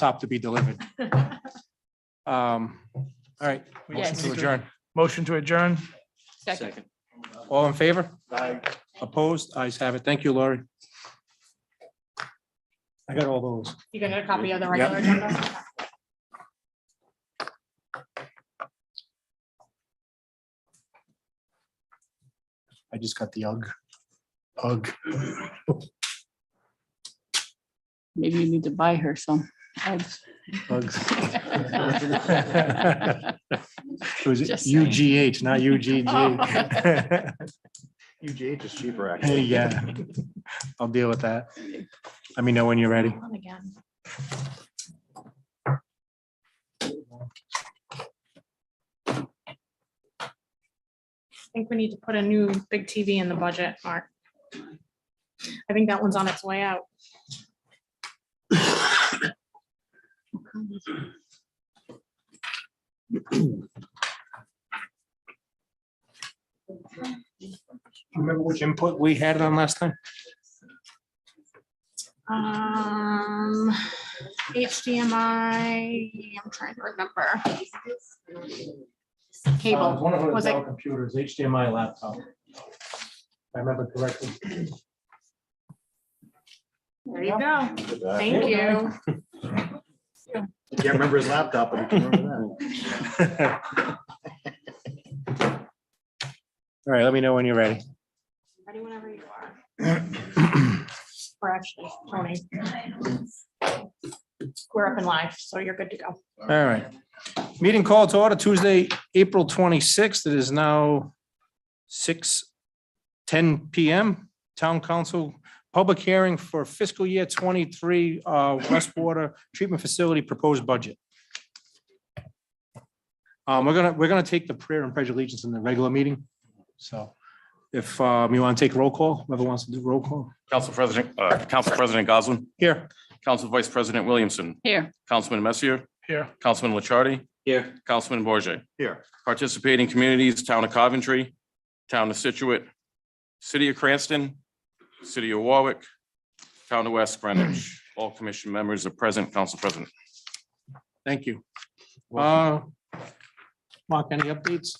laptop to be delivered. All right, motion to adjourn. Motion to adjourn. Second. All in favor? Opposed? Ayes have it. Thank you, Laurie. I got all those. You gonna get a copy of the regular agenda? I just got the UGG. Maybe you need to buy her some eggs. Bugs. Was it Just saying. UGH, not UGG? UGH is cheaper, actually. Yeah, I'll deal with that. Let me know when you're ready. On again. I think we need to put a new big TV in the budget, Mark. I think that one's on its way out. Remember which input we had it on last time? HDMI, I'm trying to remember. Cable, One of was the it? Dell computers, HDMI laptop. If I remember correctly. There you go. Thank you. Can't remember his laptop, but he can remember that. All right, let me know when you're ready. Ready whenever you are. Or actually, Tony. We're up in live, so you're good to go. All right. Meeting called to order Tuesday, April 26th. It is now 6:10 PM. Town Council public hearing for fiscal year 23 wastewater treatment facility proposed budget. We're gonna take the prayer and pledge allegiance in the regular meeting. So if you want to take roll call, whoever wants to do roll call. Council President Goslin, Here. Council Vice President Williamson, Here. Councilman Messier, Here. Councilman Lichardi, Here. Councilman Bourget. Here. Participating communities, Town of Coventry, Town of Situate, City of Cranston, City of Warwick, Town of West Greenwich. All commission members are present. Council President. Thank you. Mark, any updates?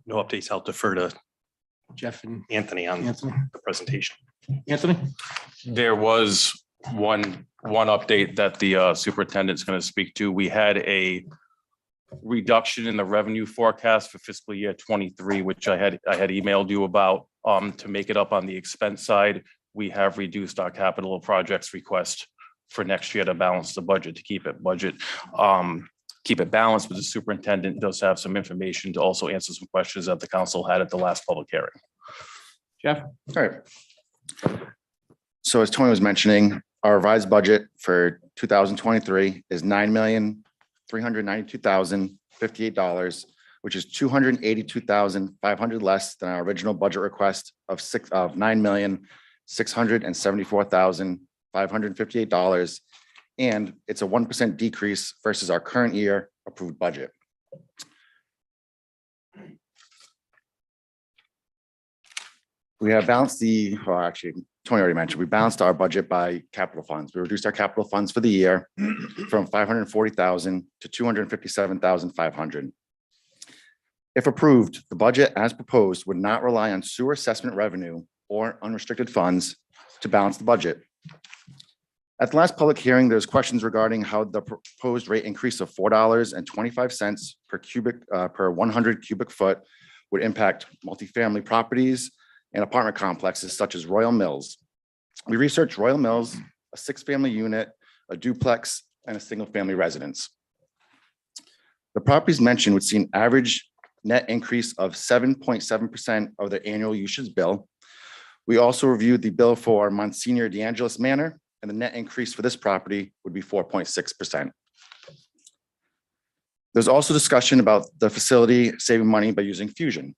No updates. I'll defer to Jeff and Anthony on Anthony? the presentation. Anthony? There was one update that the superintendent's going to speak to. We had a reduction in the revenue forecast for fiscal year 23, which I had emailed you about. To make it up on the expense side, we have reduced our capital projects request for next year to balance the budget, to keep it balanced, but the superintendent does have some information to also answer some questions that the council had at the last public hearing. Jeff? All right. So as Tony was mentioning, our revised budget for 2023 is $9,392,058, which is $282,500 less than our original budget request of $9,674,558. And it's a 1% decrease versus our current year approved budget. We have balanced Tony already mentioned, we balanced our budget by capital funds. We reduced our capital funds for the year from $540,000 to $257,500. If approved, the budget as proposed would not rely on sewer assessment revenue or unrestricted funds to balance the budget. At the last public hearing, there's questions regarding how the proposed rate increase of $4.25 per 100 cubic foot would impact multifamily properties and apartment complexes such as Royal Mills. We researched Royal Mills, a 6-family unit, a duplex, and a single-family residence. The properties mentioned would see an average net increase of 7.7% of their annual usage bill. We also reviewed the bill for Monsignor DeAngelis Manor, and the net increase for this property would be 4.6%. There's also discussion about the facility saving money by using fusion.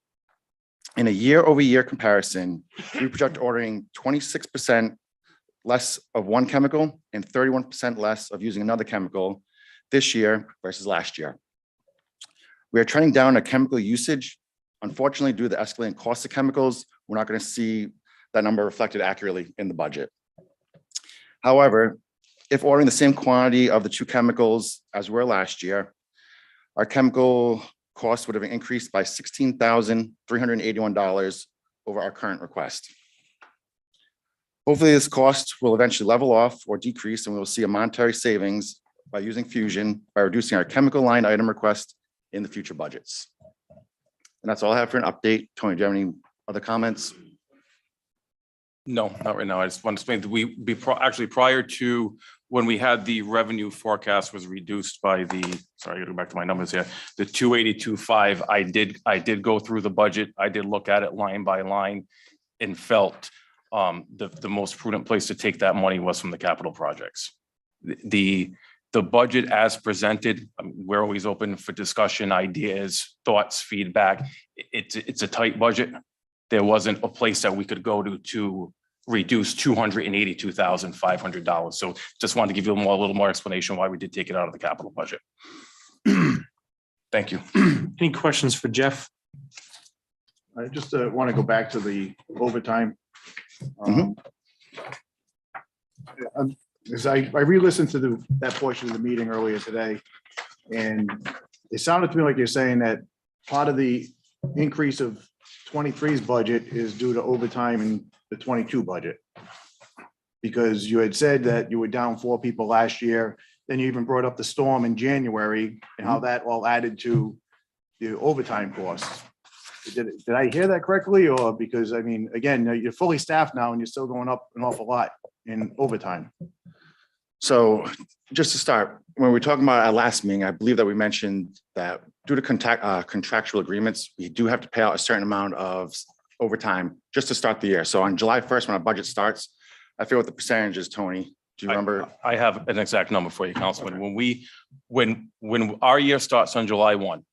In a year-over-year comparison, we project ordering 26% less of one chemical and 31% less of using another chemical this year versus last year. We are trending down a chemical usage. Unfortunately, due to the escalating cost of chemicals, we're not going to see that number reflected accurately in the budget. However, if ordering the same quantity of the two chemicals as were last year, our chemical costs would have increased by $16,381 over our current request. Hopefully, this cost will eventually level off or decrease, and we will see a monetary savings by using Fusion by reducing our chemical line item request in the future budgets. And that's all I have for an update. Tony, do you have any other comments? No, not right now. I just want to explain that actually prior to when we had the revenue forecast was reduced by sorry, I gotta go back to my numbers here, the 282.5, I did go through the budget. I did look at it line by line and felt the most prudent place to take that money was from the capital projects. The budget as presented, we're always open for discussion, ideas, thoughts, feedback. It's a tight budget. There wasn't a place that we could go to reduce $282,500. So just wanted to give you a little more explanation why we did take it out of the capital budget. Thank you. Any questions for Jeff? I just want to go back to the overtime. As I re-listened to that portion of the meeting earlier today, and it sounded to me like you're saying that part of the increase of 23's budget is due to overtime in the 22 budget. Because you had said that you were down 4 people last year, then you even brought up the storm in January and how that all added to the overtime costs. Did I hear that correctly? Or because, I mean, again, you're fully staffed now and you're still going up an awful lot in overtime. So just to start, when we were talking about our last meeting, I believe that we mentioned that due to contractual agreements, we do have to pay out a certain amount of overtime just to start the year. So on July 1st, when our budget starts, I feel what the percentage is, Tony. Do you remember? I have an exact number for you, Councilman. When our year starts on July 1,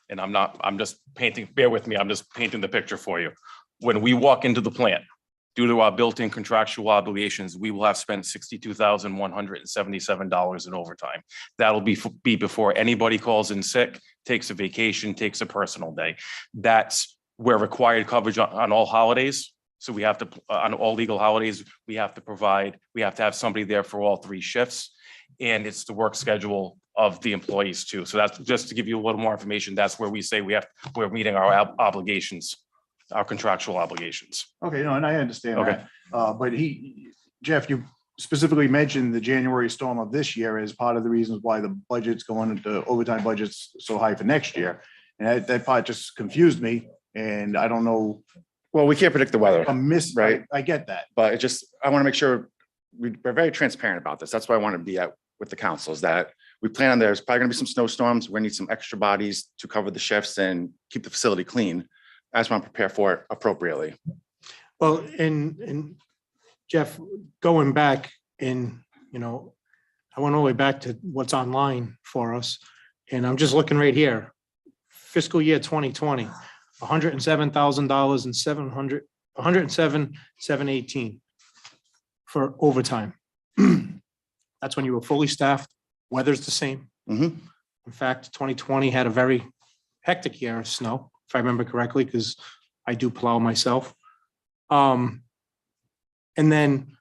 and I'm just painting, bear with me, I'm just painting the picture for you. When we walk into the plant, due to our built-in contractual obligations, we will have spent $62,177 in overtime. That'll be before anybody calls in sick, takes a vacation, takes a personal day. We're required coverage on all holidays. So we have to, on all legal holidays, we have to have somebody there for all 3 shifts. And it's the work schedule of the employees too. So that's just to give you a little more information. That's where we say we're meeting our obligations, our contractual obligations. Okay, no, and I understand Okay. that. But Jeff, you specifically mentioned the January storm of this year as part of the reasons why the budget's going into overtime budget's so high for next year. And that part just confused me. And I don't know. Well, we can't predict the weather, Right. I get that. but I want to make sure we're very transparent about this. That's why I want to be with the council, is that we plan on there's probably going to be some snowstorms. We're going to need some extra bodies to cover the shifts and keep the facility clean. I just want to prepare for it appropriately. Well, and Jeff, going back I went all the way back to what's online for us. And I'm just looking right here. Fiscal year 2020, $107,000 and $107,718 for overtime. That's when you were fully staffed. Weather's the same. Mhm. In fact, 2020 had a very hectic year of snow, if I remember correctly, because I do plow myself. And then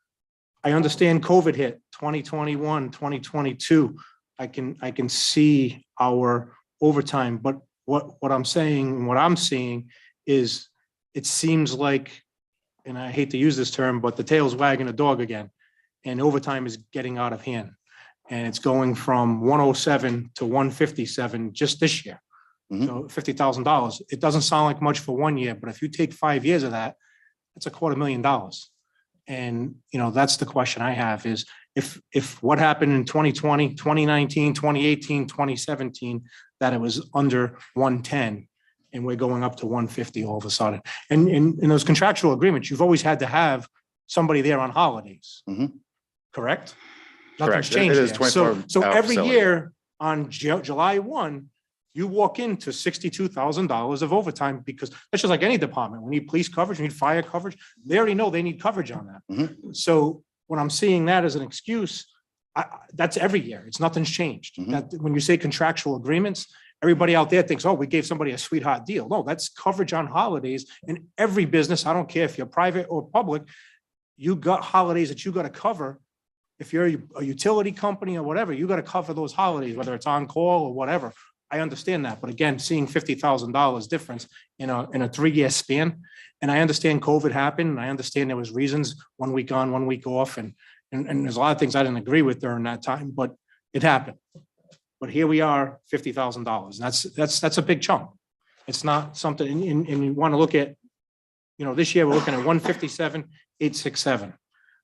I understand COVID hit 2021, 2022. I can see our overtime, but what I'm saying and what I'm seeing is it seems like, and I hate to use this term, but the tail's wagging the dog again. And overtime is getting out of hand. And it's going from 107 to 157 just this year. Mhm. So $50,000. It doesn't sound like much for 1 year, but if you take 5 years of that, that's $250,000. And, that's the question I have is if what happened in 2020, 2019, 2018, 2017, that it was under 110 and we're going up to 150 all of a sudden. And in those contractual agreements, you've always had to have somebody there on holidays. Mhm. Correct? Correct. Nothing's It changed is there. 24 So hour every facility. year on July 1, you walk into $62,000 of overtime because that's just like any department. We need police coverage, we need fire coverage. They already know they need coverage on that. So when I'm seeing that as an excuse, that's every year. It's nothing's changed. Mhm. That when you say contractual agreements, everybody out there thinks, oh, we gave somebody a sweetheart deal. No, that's coverage on holidays in every business. I don't care if you're private or public. You got holidays that you got to cover if you're a utility company or whatever, you gotta cover those holidays, whether it's on call or whatever. I understand that, but again, seeing $50,000 difference in a 3-year span. And I understand COVID happened, and I understand there was reasons, 1 week on, 1 week off, and there's a lot of things I didn't agree with during that time, but it happened. But here we are, $50,000, and that's a big chunk. It's not something, and you want to look at, this year we're looking at 157,867.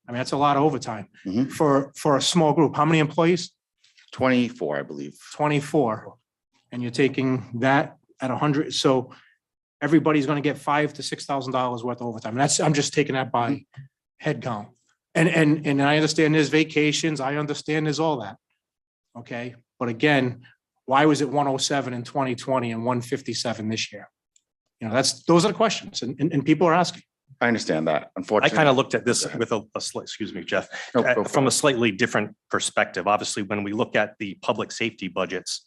I mean, that's a lot of overtime Mhm. for a small group. How many employees? 24, I believe. 24. And you're taking that at 100, so everybody's gonna get $5,000 to $6,000 worth of overtime. And I'm just taking that by head count. And I understand there's vacations, I understand there's all that. Okay, but again, why was it 107 in 2020 and 157 this year? Those are the questions, and people are asking. I understand that. I Unfortunately. kind of looked at this with a slight, excuse me, Jeff, No, go for from it. a slightly different perspective. Obviously, when we look at the public safety budgets,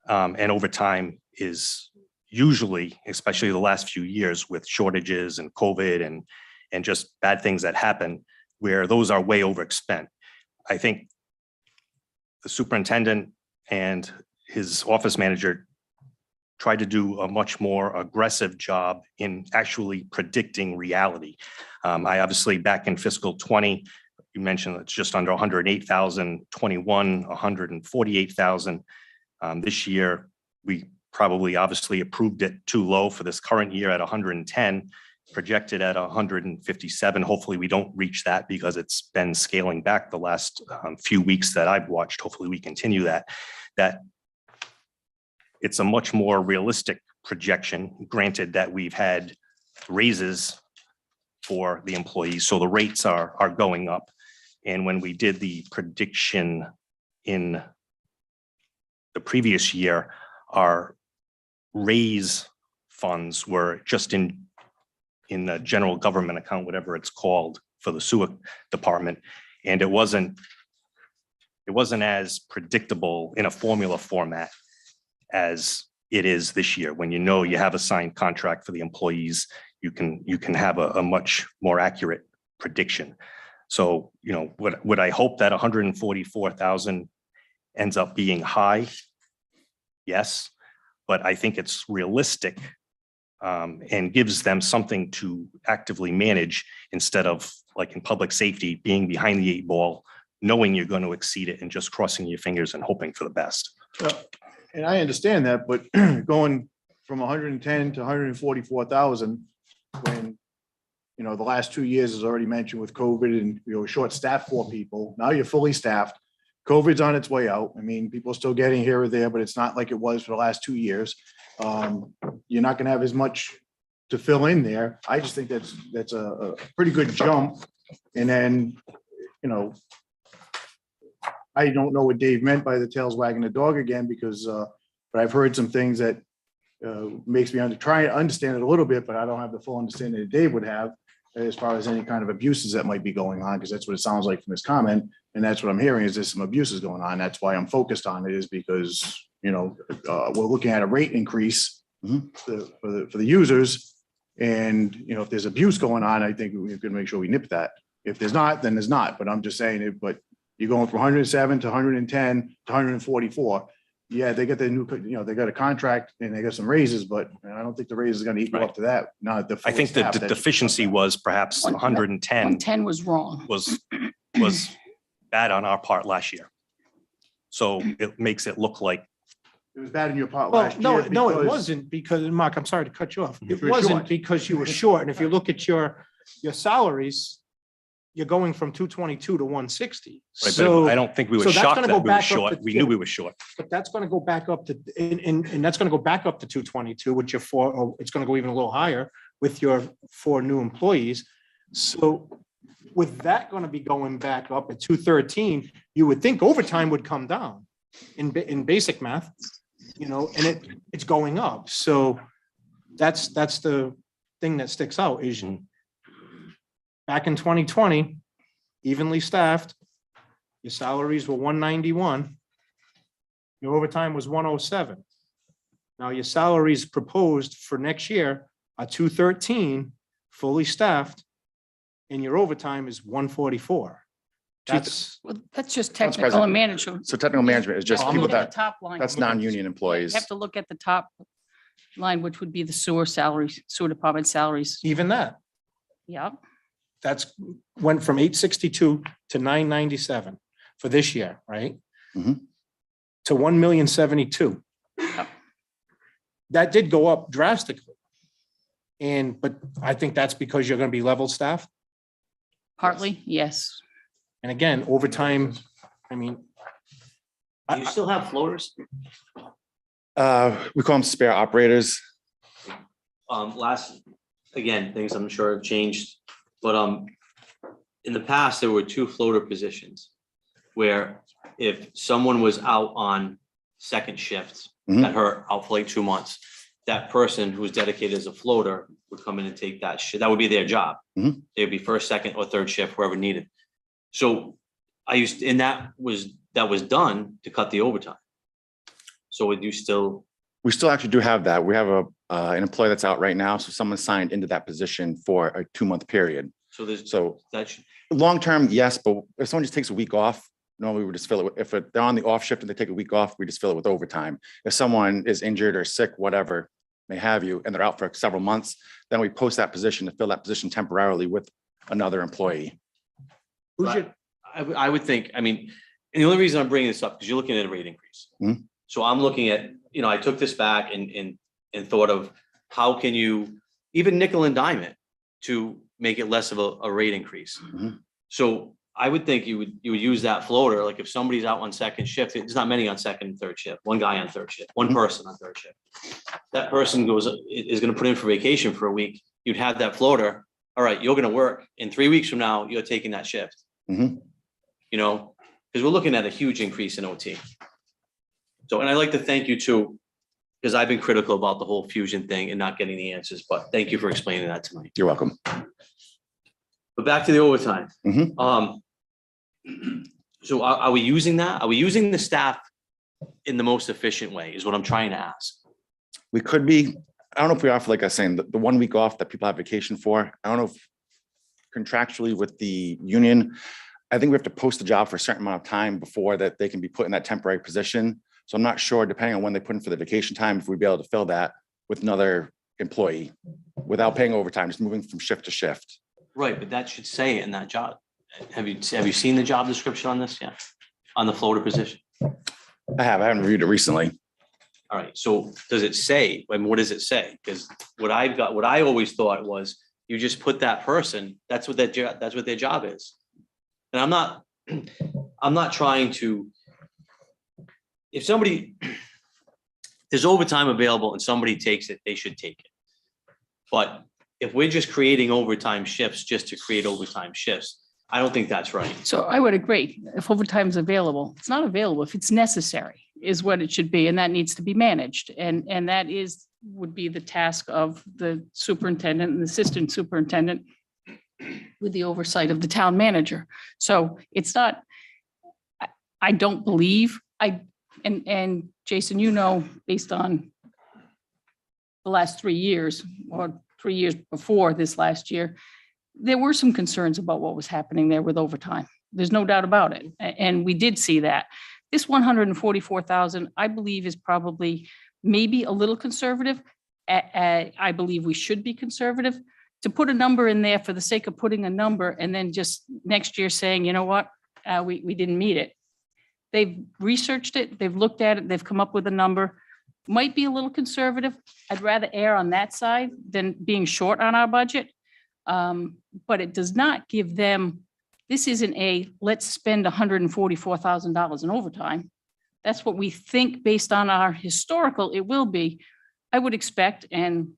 and overtime is usually, especially the last few years with shortages and COVID and just bad things that happen, where those are way overspent. I think the superintendent and his office manager tried to do a much more aggressive job in actually predicting reality. I obviously, back in fiscal 20, you mentioned it's just under 108,000, 21, 148,000. This year, we probably obviously approved it too low for this current year at 110, projected at 157. Hopefully we don't reach that because it's been scaling back the last few weeks that I've watched. Hopefully we continue that it's a much more realistic projection, granted that we've had raises for the employees. So the rates are going up. And when we did the prediction in the previous year, our raise funds were just in the general government account, whatever it's called, for the sewer department. And it wasn't as predictable in a formula format as it is this year. When you have a signed contract for the employees, you can have a much more accurate prediction. So, would I hope that 144,000 ends up being high? Yes, but I think it's realistic and gives them something to actively manage instead of, like in public safety, being behind the 8 ball, knowing you're going to exceed it and just crossing your fingers and hoping for the best. And I understand that, but going from 110 to 144,000, when, the last 2 years, as already mentioned, with COVID and, short staffed 4 people, now you're fully staffed. COVID's on its way out. I mean, people are still getting here or there, but it's not like it was for the last 2 years. You're not gonna have as much to fill in there. I just think that's a pretty good jump. And then, I don't know what Dave meant by the tail's wagging the dog again, because, but I've heard some things that makes me try to understand it a little bit, but I don't have the full understanding that Dave would have as far as any kind of abuses that might be going on, because that's what it sounds like from his comment. And that's what I'm hearing, is there's some abuses going on. That's why I'm focused on it, is because, we're looking at a rate increase for the users. And, if there's abuse going on, I think we can make sure we nip that. If there's not, then there's not. But I'm just saying it, but you're going from 107 to 110 to 144. Yeah, they get the new, they got a contract and they got some raises, but I don't think the raise is going to equal up to that. Not the. I think that the deficiency was perhaps 110 110 was wrong. was bad on our part last year. So it makes it look like, It was bad in your part Well, last no, year. no, it because- wasn't, because, Mark, I'm sorry to cut you off. It You were wasn't short. because you were short. And if you look at your salaries, you're going from 222 to 160. right, but So, I don't think we so were that's shocked gonna that go we were back up short. to- We knew we were short. but that's going to go back up to, and that's going to go back up to 222, which your 4, or it's going to go even a little higher with your 4 new employees. So with that going to be going back up at 213, you would think overtime would come down in basic math, and it's going up. So that's the thing that sticks out is back in 2020, evenly staffed, your salaries were 191. Your overtime was 107. Now your salaries proposed for next year are 213, fully staffed, and your overtime is 144. That's, Well, that's just Council technical and President. management. So technical management is just No, I'm people Look at that, the top line. that's non-union You employees. have to look at the top line, which would be the sewer salaries, sewer department salaries. even that, Yeah, that's went from 862 to 997 for this year, right? Mhm. To 1,072,000. Yep. That did go up drastically. But I think that's because you're gonna be level staff. partly, yes. And again, overtime, I mean, Do you still have floaters? We call them spare operators. Again, things I'm sure have changed, but in the past, there were two floater positions where if someone was out on second shift, got hurt out for like 2 months, that person who was dedicated as a floater would come in and take that shit. That would be their job. Mhm. They'd be first, second, or third shift, wherever needed. So and that was done to cut the overtime. So would you still? We still actually do have that. We have an employee that's out right now. So someone signed into that position for a 2-month period. So there's, So that should, long-term, yes, but if someone just takes a week off, normally we would just fill it. If they're on the off shift and they take a week off, we just fill it with overtime. If someone is injured or sick, whatever may have you, and they're out for several months, then we post that position to fill that position temporarily with another employee. who's your, I would think, I mean, and the only reason I'm bringing this up, because you're looking at a rate increase. Mhm. So I'm looking at, I took this back and thought of how can you even nickel and dime it to make it less of a rate increase. Mhm. So I would think you would use that floater, like if somebody's out on second shift, there's not many on second and third shift, one guy on third shift, one Mhm. person on third shift. That person is gonna put in for vacation for a week, you'd have that floater, all right, you're gonna work, in 3 weeks from now, you're taking that shift. Mhm. Because we're looking at a huge increase in OT. So, and I'd like to thank you too, because I've been critical about the whole fusion thing and not getting the answers, but thank you for explaining that tonight. You're welcome. But back to the overtime. Mhm. So are we using that? Are we using the staff in the most efficient way is what I'm trying to ask. We could be, I don't know if we offer, like I was saying, the 1 week off that people have vacation for. I don't know if contractually with the union, I think we have to post the job for a certain amount of time before that they can be put in that temporary position. So I'm not sure, depending on when they put in for the vacation time, if we'd be able to fill that with another employee without paying overtime, just moving from shift to shift. Right, but that should say it in that job. Have you seen the job description on this yet? On the floater position? I haven't reviewed it recently. All right, so does it say, I mean, what does it say? Because what I always thought was you just put that person, that's what their job is. And I'm not trying to, if somebody, there's overtime available and somebody takes it, they should take it. But if we're just creating overtime shifts just to create overtime shifts, I don't think that's right. So I would agree. If overtime is available, it's not available. If it's necessary is what it should be, and that needs to be managed. And that would be the task of the superintendent and the assistant superintendent with the oversight of the town manager. So it's not, I don't believe, and Jason, based on the last 3 years or 3 years before this last year, there were some concerns about what was happening there with overtime. There's no doubt about it. And we did see that. This 144,000, I believe, is probably maybe a little conservative. I believe we should be conservative. To put a number in there for the sake of putting a number and then just next year saying, you know what, we didn't meet it. They've researched it, they've looked at it, they've come up with a number. Might be a little conservative. I'd rather err on that side than being short on our budget. But it does not give them, this isn't let's spend $144,000 in overtime. That's what we think based on our historical, it will be. I would expect and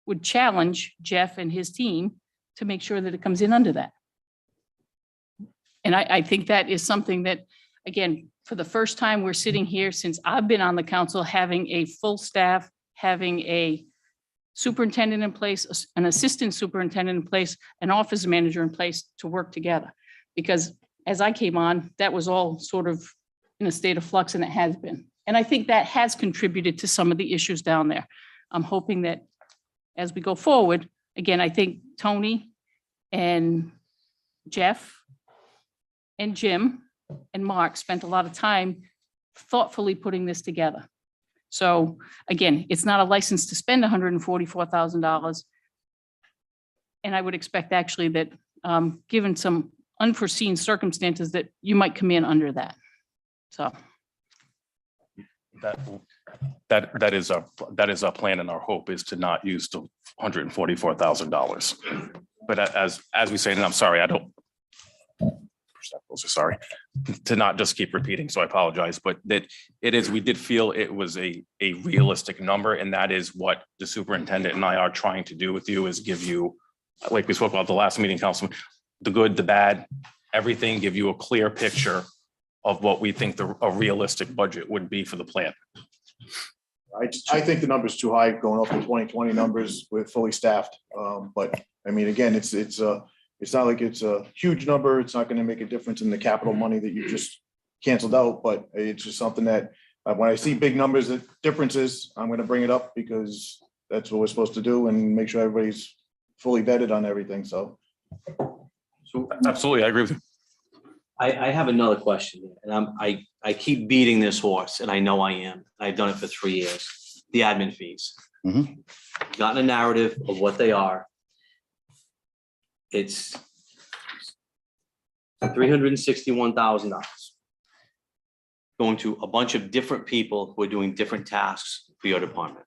would challenge Jeff and his team to make sure that it comes in under that. And I think that is something that, again, for the first time, we're sitting here since I've been on the council, having a full staff, having a superintendent in place, an assistant superintendent in place, an office manager in place to work together. Because as I came on, that was all sort of in a state of flux, and it has been. And I think that has contributed to some of the issues down there. I'm hoping that as we go forward, again, I think Tony and Jeff and Jim and Mark spent a lot of time thoughtfully putting this together. So again, it's not a license to spend $144,000. And I would expect actually that, given some unforeseen circumstances, that you might come in under that. So, That is our plan, and our hope is to not use the $144,000. But as we say, and I'm sorry, I don't. Sorry, to not just keep repeating, so I apologize, but that it is, we did feel it was a realistic number, and that is what the superintendent and I are trying to do with you, is give you, like we spoke about the last meeting, Councilman, the good, the bad, everything, give you a clear picture of what we think a realistic budget would be for the plan. I think the number's too high going off the 2020 numbers with fully staffed. But I mean, again, it's not like it's a huge number. It's not going to make a difference in the capital money that you just canceled out, but it's just something that when I see big numbers, differences, I'm going to bring it up because that's what we're supposed to do and make sure everybody's fully vetted on everything. So. Absolutely, I agree with you. I have another question, and I keep beating this horse, and I know I am. I've done it for 3 years. The admin fees. Gotten a narrative of what they are. It's $361,000 going to a bunch of different people who are doing different tasks for your department.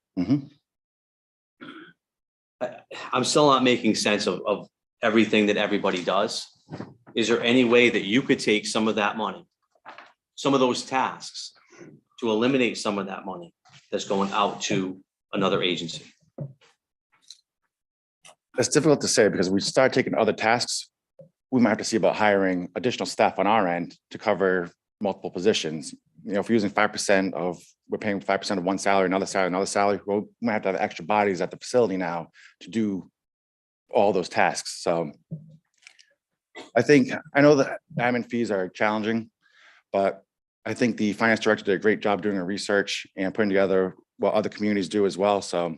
I'm still not making sense of everything that everybody does. Is there any way that you could take some of that money, some of those tasks, to eliminate some of that money that's going out to another agency? It's difficult to say because we start taking other tasks. We might have to see about hiring additional staff on our end to cover multiple positions. You know, if we're using 5% we're paying 5% of one salary, another salary, we might have to have extra bodies at the facility now to do all those tasks. So I know that admin fees are challenging, but I think the finance director did a great job doing a research and putting together what other communities do as well. So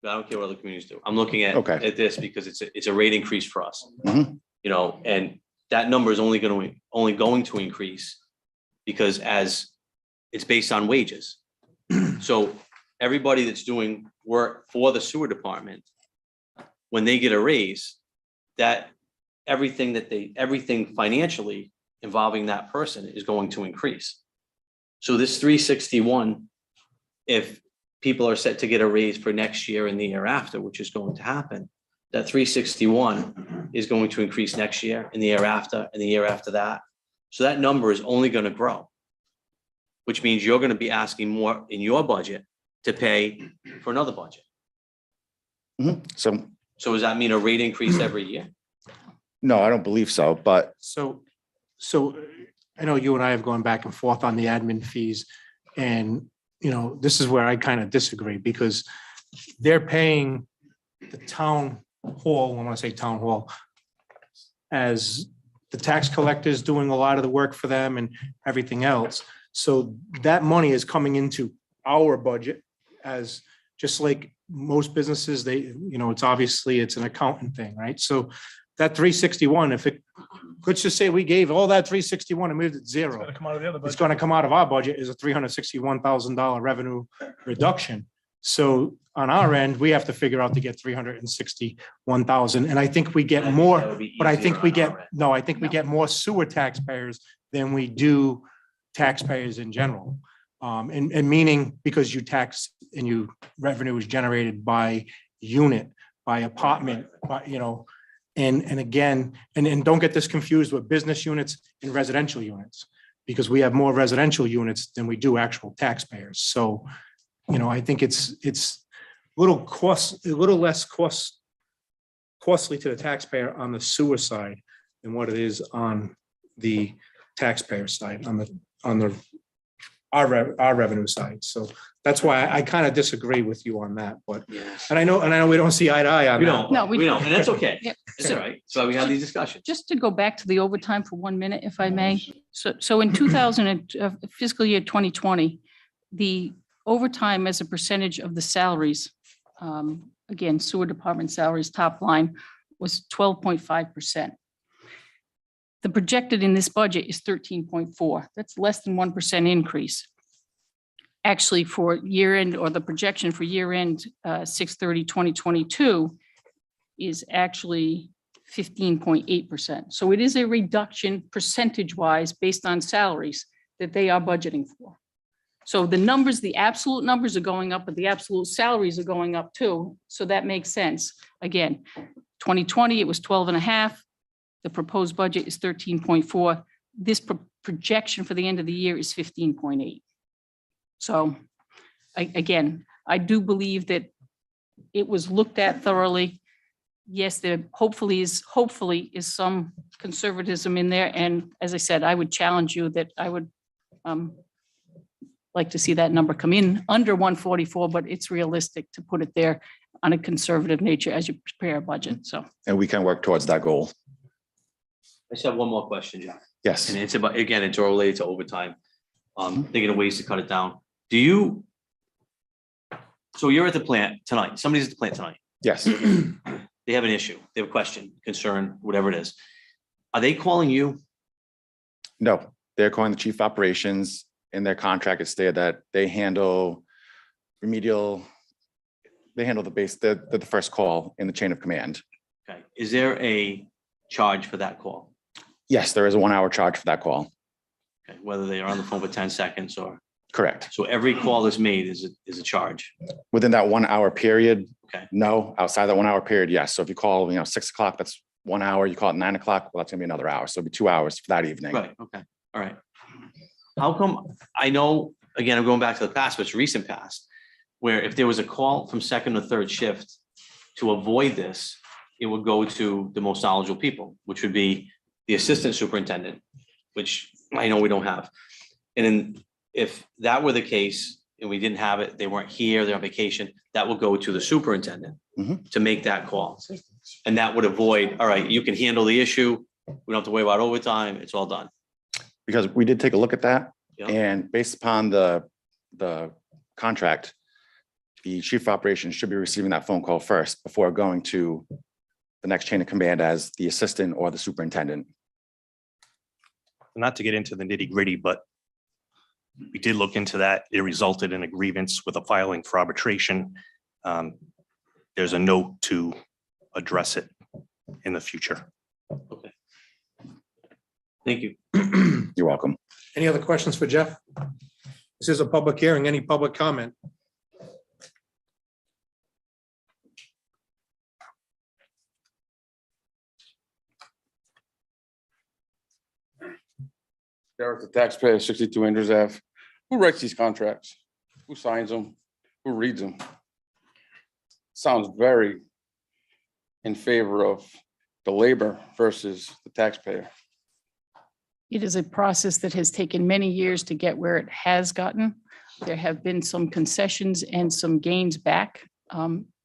I don't care what other communities do. I'm looking at this because it's a rate increase for us. You know, and that number is only going to increase because as it's based on wages. So everybody that's doing work for the sewer department, when they get a raise, that everything financially involving that person is going to increase. So this 361, if people are set to get a raise for next year and the year after, which is going to happen, that 361 is going to increase next year and the year after and the year after that. So that number is only going to grow, which means you're going to be asking more in your budget to pay for another budget. So does that mean a rate increase every year? no, I don't believe so, but So I know you and I have gone back and forth on the admin fees, and, you know, this is where I kind of disagree, because they're paying the town hall, when I say town hall, as the tax collectors doing a lot of the work for them and everything else. So that money is coming into our budget as, just like most businesses, it's obviously it's an accountant thing, right? So that 361, let's just say we gave all that 361 and moved it zero. It's going to come out of our budget is a $361,000 revenue reduction. So on our end, we have to figure out to get 361,000. And I think we get more, but I think we get, I think we get more sewer taxpayers than we do taxpayers in general. And meaning because you tax and revenue is generated by unit, by apartment, by, and again, and don't get this confused with business units and residential units, because we have more residential units than we do actual taxpayers. So, I think it's a little less costly to the taxpayer on the sewer side than what it is on the taxpayer side, on our revenue side. So that's why I kind of disagree with you on that, but, and I know we don't see eye to eye on We that. don't, No, we don't, and that's okay. Yeah. It's all right. So we have these discussions. Just to go back to the overtime for 1 minute, if I may. So in fiscal year 2020, the overtime as a percentage of the salaries, again, sewer department salaries, top line, was 12.5%. The projected in this budget is 13.4. That's less than 1% increase. Actually, for year end, or the projection for year end, 6/30/2022 is actually 15.8%. So it is a reduction percentage wise based on salaries that they are budgeting for. So the numbers, the absolute numbers are going up, but the absolute salaries are going up too. So that makes sense. Again, 2020, it was 12.5. The proposed budget is 13.4. This projection for the end of the year is 15.8. So again, I do believe that it was looked at thoroughly. Yes, there hopefully is some conservatism in there. And as I said, I would challenge you that I would like to see that number come in under 144, but it's realistic to put it there on a conservative nature as you prepare a budget. So. And we can work towards that goal. I just have one more question, Jeff. Yes. And it's about, again, it's all related to overtime. Thinking of ways to cut it down. Do you? So you're at the plant tonight. Somebody's at the plant tonight. Yes. They have an issue. They have a question, concern, whatever it is. Are they calling you? No, they're calling the chief of operations. In their contract, it's stated that they handle remedial, they handle the first call in the chain of command. Okay. Is there a charge for that call? Yes, there is a 1 hour charge for that call. Okay. Whether they are on the phone for 10 seconds or, Correct. so every call that's made is a charge. Within that 1 hour period, Okay. no. Outside that 1 hour period, yes. So if you call, 6 o'clock, that's 1 hour. You call it 9 o'clock, well, that's gonna be another hour. So it'll be 2 hours for that evening. Right. Okay. All right. How come, I know, again, I'm going back to the past, but it's recent past, where if there was a call from second or third shift to avoid this, it would go to the most knowledgeable people, which would be the assistant superintendent, which I know we don't have. And then if that were the case and we didn't have it, they weren't here, they're on vacation, that will go to the superintendent Mhm. to make that call. And that would avoid, all right, you can handle the issue. We don't have to worry about overtime. It's all done. Because we did take a look at that, Yeah. and based upon the contract, the chief of operations should be receiving that phone call first before going to the next chain of command as the assistant or the superintendent. Not to get into the nitty gritty, but we did look into that. It resulted in a grievance with a filing for arbitration. There's a note to address it in the future. Okay. Thank you. You're welcome. Any other questions for Jeff? This is a public hearing. Any public comment? Derek, the taxpayer, 62 Andrews Ave. Who writes these contracts? Who signs them? Who reads them? Sounds very in favor of the labor versus the taxpayer. It is a process that has taken many years to get where it has gotten. There have been some concessions and some gains back.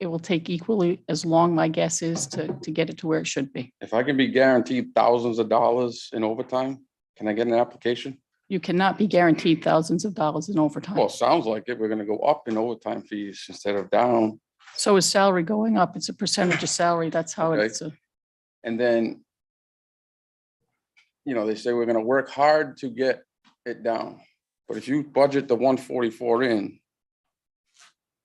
It will take equally as long, my guess is, to get it to where it should be. If I can be guaranteed thousands of dollars in overtime, can I get an application? You cannot be guaranteed thousands of dollars in overtime. Well, it sounds like it. We're gonna go up in overtime fees instead of down. So is salary going up? It's a percentage of salary. That's how Okay. it's. And then, they say we're gonna work hard to get it down. But if you budget the 144 in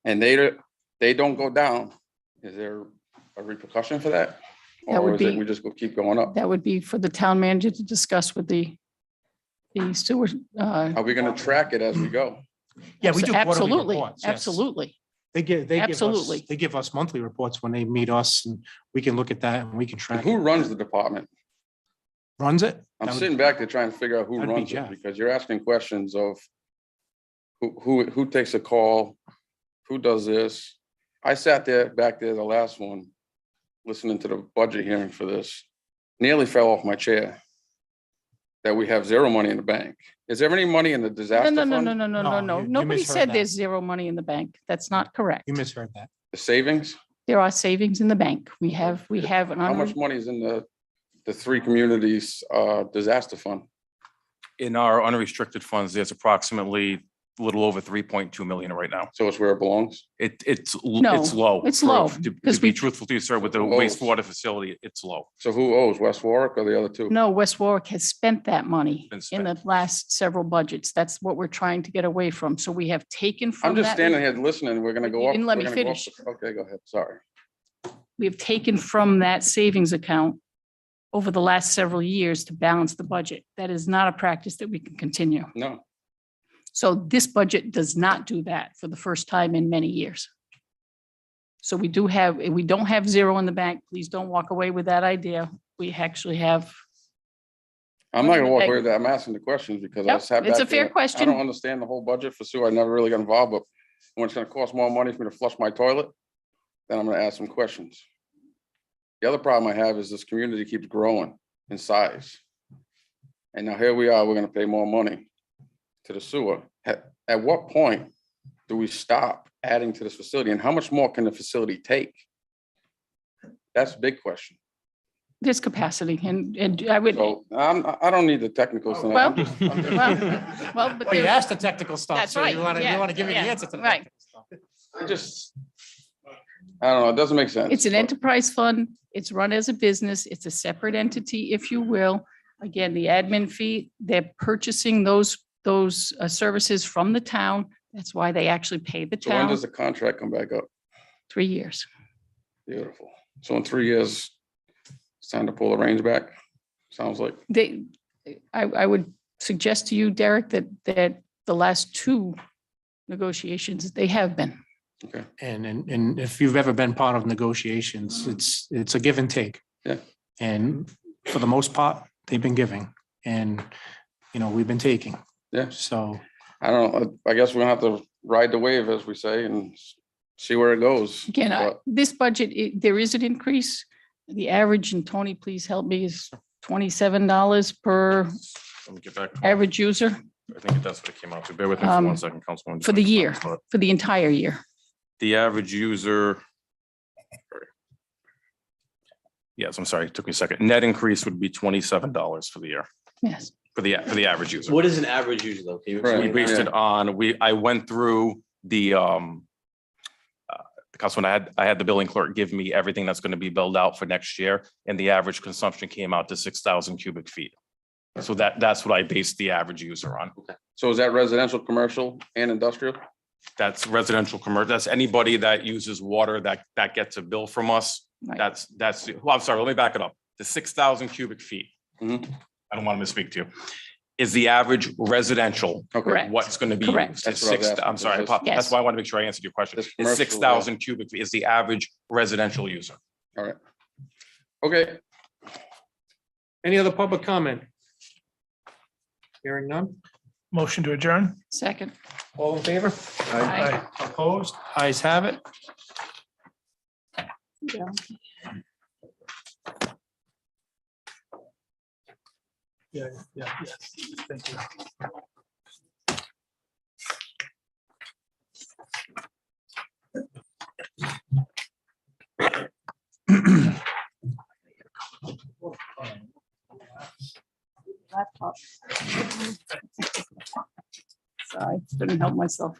and they don't go down, is there a repercussion for that? That would Or is it be- we just go keep going up? That would be for the town manager to discuss with the sewer. Are we gonna track it as we go? Yeah, we do quarterly Absolutely, reports, yes. absolutely. They give us, Absolutely. they give us monthly reports when they meet us, and we can look at that and we can And track who it. runs the department? Runs it? I'm That would- sitting back there trying to figure out who that'd be runs it, Jeff. because you're asking questions of who takes a call, who does this? I sat back there, the last one, listening to the budget hearing for this, nearly fell off my chair. That we have zero money in the bank. Is there any money in the No, disaster no, fund? no, no, no, no, no, No, no. you Nobody misheard said that. there's zero money in the bank. That's not correct. You misheard that. The savings? There are savings in the bank. We have an. How much money is in the three communities disaster fund? In our unrestricted funds, there's approximately a little over 3.2 million right now. So it's where it belongs? It's No, low. it's low, To because be we- truthful to you, sir, with the Whoa. wastewater facility, it's low. So who owes, West Warwick or the other two? No, West Warwick has spent that money Been in the last several budgets. That's what we're trying to get away from. So we have taken from I'm just that. standing here listening. We're gonna go You up. didn't let we're me gonna go up- finish. Okay, go ahead. Sorry. We have taken from that savings account over the last several years to balance the budget. That is not a practice that we can continue. No, So this budget does not do that for the first time in many years. So we don't have zero in the bank. Please don't walk away with that idea. We actually have, I'm not gonna walk Okay. away with that. I'm asking the questions because I Yep, sat it's a back fair there. I question. don't understand the whole budget for sewer. I never really got involved, but when it's gonna cost more money for me to flush my toilet, then I'm gonna ask some questions. The other problem I have is this community keeps growing in size. And now here we are, we're gonna pay more money to the sewer. At what point do we stop adding to this facility and how much more can the facility take? That's a big question. there's capacity and I would, So I don't need the technicals tonight. Well, I'm just- I'm just- well, but Well, you there- asked the technical stuff, That's so right, you want to, yeah, you want to give me the yeah, answer to the right. technical stuff. I just, I don't know, it doesn't make sense. it's an but- enterprise fund. It's run as a business. It's a separate entity, if you will. Again, the admin fee, they're purchasing those services from the town. That's why they actually pay the So when town does the contract come back up? 3 years. Beautiful. So in 3 years, it's time to pull the reins back, sounds like. I would suggest to you, Derek, that the last 2 negotiations, they have been. Okay, And if you've ever been part of negotiations, it's a give and take. Yeah. And for the most part, they've been giving and, we've been taking. Yeah. So, I don't know, I guess we're gonna have to ride the wave, as we say, and see where it goes. Again, But this budget, there is an increase. The average, and Tony, please help me, is $27 per Let me get back. average user I think that's what it came out to. Bear with me for Um, 1 second, Councilwoman. for the year, for the entire year. The average user. Yes, I'm sorry, it took me a second. Net increase would be $27 for the year, Yes. for the average user. What is an average user though? Can you Right. We explain based that? it on, I went through the councilman, I had the billing clerk give me everything that's going to be billed out for next year, and the average consumption came out to 6,000 cubic feet. So that's what I based the average user on. So is that residential, commercial, and industrial? That's residential, commercial, that's anybody that uses water that gets a bill from us. Right. Well, I'm sorry, let me back it up. The 6,000 cubic feet. Mhm. I don't want to misspeak to you. Is the average residential, Okay, Correct. what's going to be Correct. used? That's It's what I was 6, I'm asking. sorry, Is this- Yes. that's why I want to make sure I answered your question. This Is commercial, 6,000 cubic feet is the average residential user. all right. Okay, any other public comment? Hearing none? Motion to adjourn? Second. All in favor? Aye. Opposed? Ayes have it. Yeah. Yeah, yes, thank you. Laptop. Sorry, didn't help myself.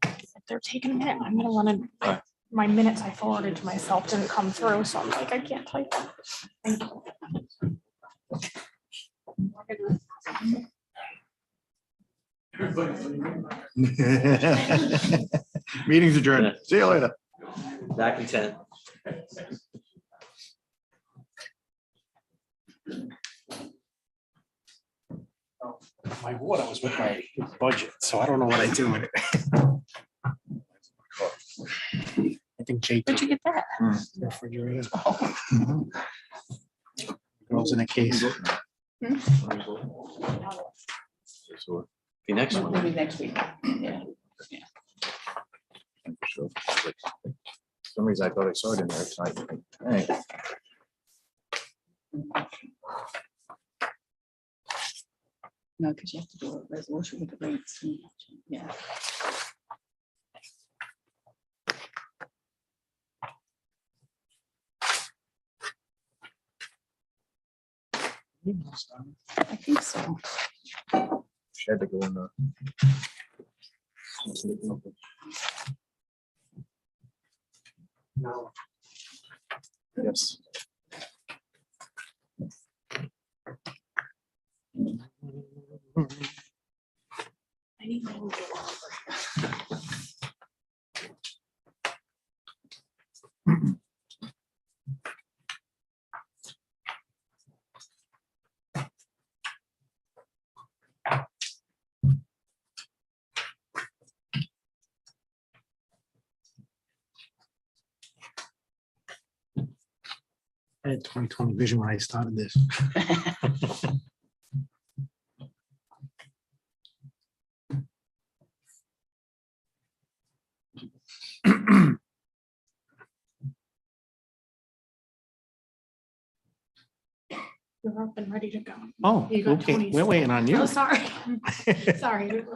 If they're taking a minute, I'm gonna wanna, my minutes I forwarded to myself didn't come through, so I'm like, I can't type that. Thank you. Meeting's adjourned. See you later. Back in 10. My water was with my budget, so I don't know what I do with it. I think Jay Where'd took you get that? the refrigerator. Goes in a case. The next one. Maybe next week. Yeah. For some reason, I thought I saw it in there tonight. All right. No, because you have to do a resolution with the rates. Yeah. I think so. She had to go in the. Yes. I need my own door. I had 20/20 vision when I started this. You're up and ready to go. Oh, You got okay, 20 we're waiting on you. Oh, sorry. Sorry.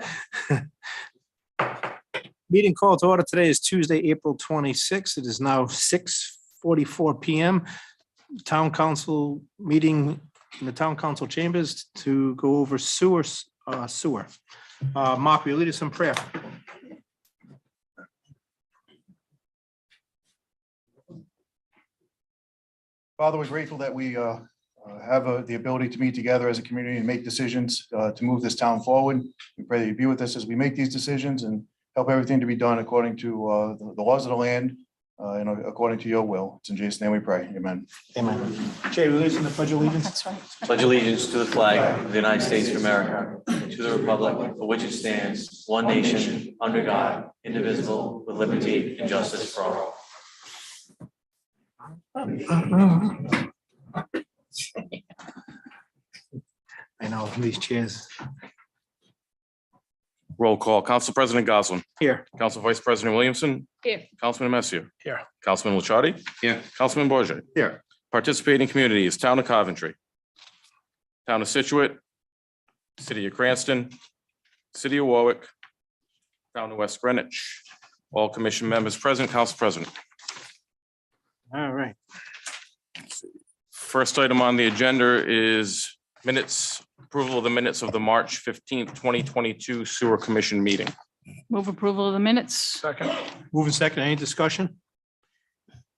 Meeting call to order today is Tuesday, April 26th. It is now 6:44 PM. Town council meeting in the town council chambers to go over sewer. Mark, will you lead us in prayer? Father, we're grateful that we have the ability to meet together as a community and make decisions to move this town forward. We pray that you be with us as we make these decisions and help everything to be done according to the laws of the land and according to your will. It's in Jesus' name we pray. Amen. Amen. Jay, will you lead us in the pledge of allegiance? That's right. Pledge allegiance to the flag of the United States of America, and to the republic for which it stands, one nation, under God, indivisible, with liberty and justice for all. I know, these chairs. Roll call. Council President Goslin. Here. Council Vice President Williamson. Here. Councilman Messier. Here. Councilman Licciardi. Here. Councilman Bourget. Here. Participating communities, Town of Coventry, Town of Situate, City of Cranston, City of Warwick, Town of West Greenwich. All commission members present, Council President. All right. First item on the agenda is minutes, approval of the minutes of the March 15th, 2022 Sewer Commission meeting. Move approval of the minutes. Second. Moving second, any discussion?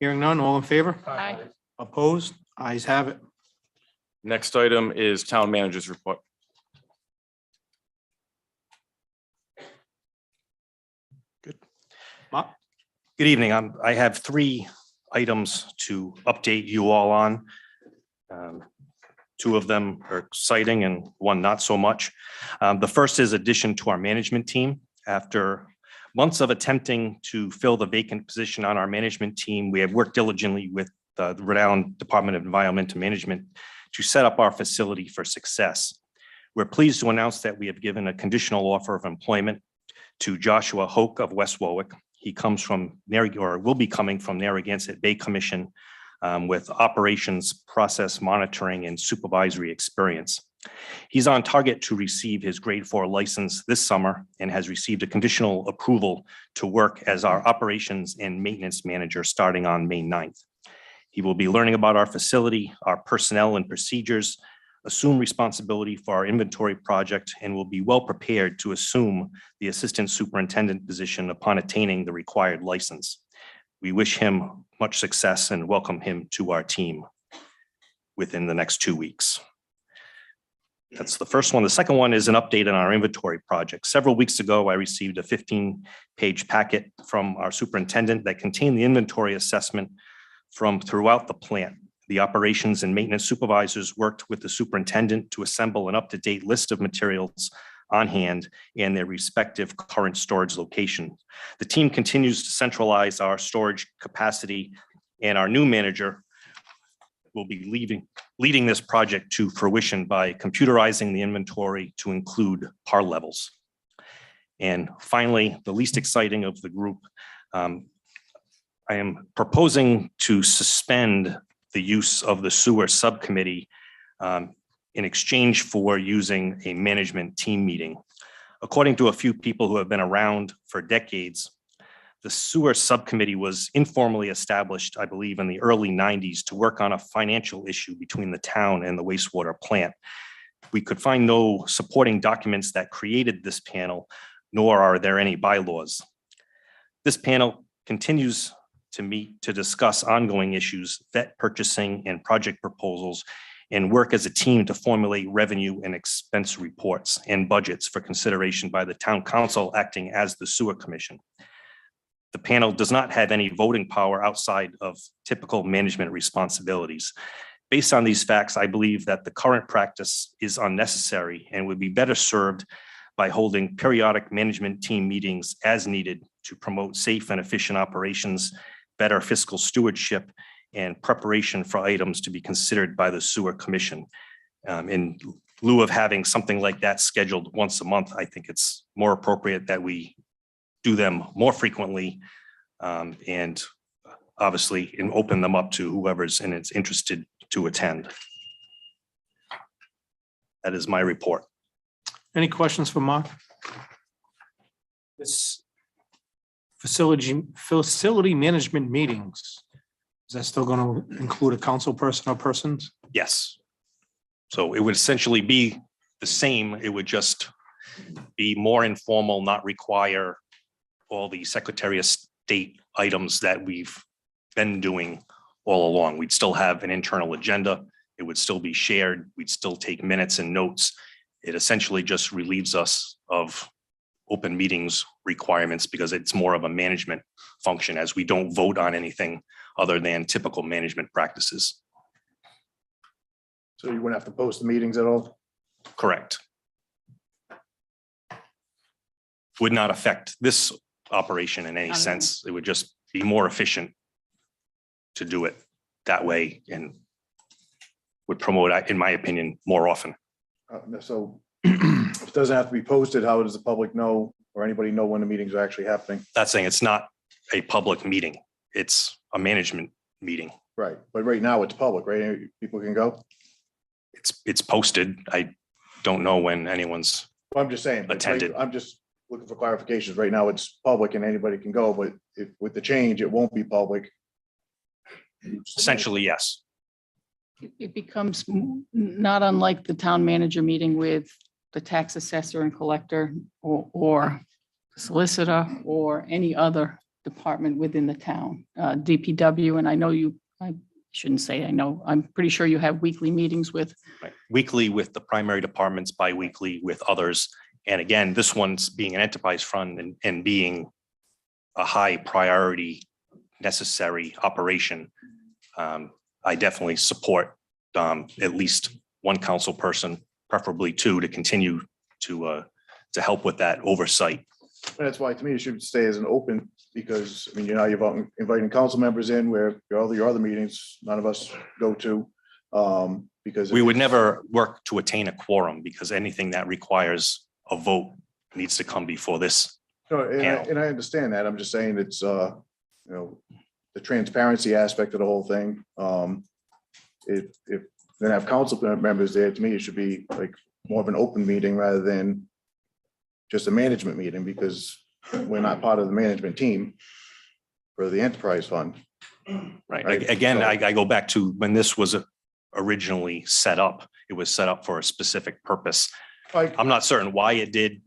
Hearing none, all in favor? Aye. Opposed? Ayes have it. Next item is Town Manager's Report. Mark? Good evening. I have 3 items to update you all on. 2 of them are exciting and 1 not so much. The first is addition to our management team. After months of attempting to fill the vacant position on our management team, we have worked diligently with the renowned Department of Environmental Management to set up our facility for success. We're pleased to announce that we have given a conditional offer of employment to Joshua Hoke of West Warwick. He comes from will be coming from Narragansett Bay Commission with operations, process monitoring, and supervisory experience. He's on target to receive his grade 4 license this summer and has received a conditional approval to work as our operations and maintenance manager starting on May 9th. He will be learning about our facility, our personnel and procedures, assume responsibility for our inventory project, and will be well prepared to assume the assistant superintendent position upon attaining the required license. We wish him much success and welcome him to our team within the next 2 weeks. That's the first one. The second one is an update on our inventory project. Several weeks ago, I received a 15-page packet from our superintendent that contained the inventory assessment from throughout the plant. The operations and maintenance supervisors worked with the superintendent to assemble an up-to-date list of materials on hand and their respective current storage location. The team continues to centralize our storage capacity, and our new manager will be leading this project to fruition by computerizing the inventory to include par levels. And finally, the least exciting of the group, I am proposing to suspend the use of the sewer subcommittee in exchange for using a management team meeting. According to a few people who have been around for decades, the sewer subcommittee was informally established, I believe, in the early 90s to work on a financial issue between the town and the wastewater plant. We could find no supporting documents that created this panel, nor are there any bylaws. This panel continues to meet to discuss ongoing issues, vet purchasing and project proposals, and work as a team to formulate revenue and expense reports and budgets for consideration by the town council acting as the sewer commission. The panel does not have any voting power outside of typical management responsibilities. Based on these facts, I believe that the current practice is unnecessary and would be better served by holding periodic management team meetings as needed to promote safe and efficient operations, better fiscal stewardship, and preparation for items to be considered by the sewer commission. In lieu of having something like that scheduled once a month, I think it's more appropriate that we do them more frequently and obviously and open them up to whoever's interested to attend. That is my report. Any questions for Mark? This facility management meetings, is that still going to include a council person or persons? Yes. So it would essentially be the same. It would just be more informal, not require all the Secretary of State items that we've been doing all along. We'd still have an internal agenda. It would still be shared. We'd still take minutes and notes. It essentially just relieves us of open meetings requirements because it's more of a management function as we don't vote on anything other than typical management practices. So you wouldn't have to post the meetings at all? Correct. Would not affect this operation in any Not at all. sense. It would just be more efficient to do it that way and would promote, in my opinion, more often. So if it doesn't have to be posted, how does the public know or anybody know when the meetings are actually happening? That's saying it's not a public meeting. It's a management meeting. Right, but right now it's public, right? People can go? It's posted. I don't know when anyone's, Well, I'm just saying. but Attended. I'm just looking for clarifications. Right now it's public and anybody can go, but if with the change, it won't be public. essentially, yes. It becomes not unlike the town manager meeting with the tax assessor and collector or solicitor or any other department within the town, DPW. And I know I shouldn't say I know, I'm pretty sure you have weekly meetings with. Right. Weekly with the primary departments, bi-weekly with others. And again, this one's being an enterprise fund and being a high priority necessary operation. I definitely support at least one council person, preferably two, to continue to help with that oversight. And that's why, to me, it should stay as an open, because, I mean, you're inviting council members in where all your other meetings, none of us go to. Because We would never work to attain a quorum because anything that requires a vote needs to come before this. No, panel. and I understand that. I'm just saying it's, the transparency aspect of the whole thing. If they have council members there, to me, it should be like more of an open meeting rather than just a management meeting, because we're not part of the management team for the enterprise fund. Right. Right. Again, So- I go back to when this was originally set up, it was set up for a specific purpose. Like, I'm not certain why it did.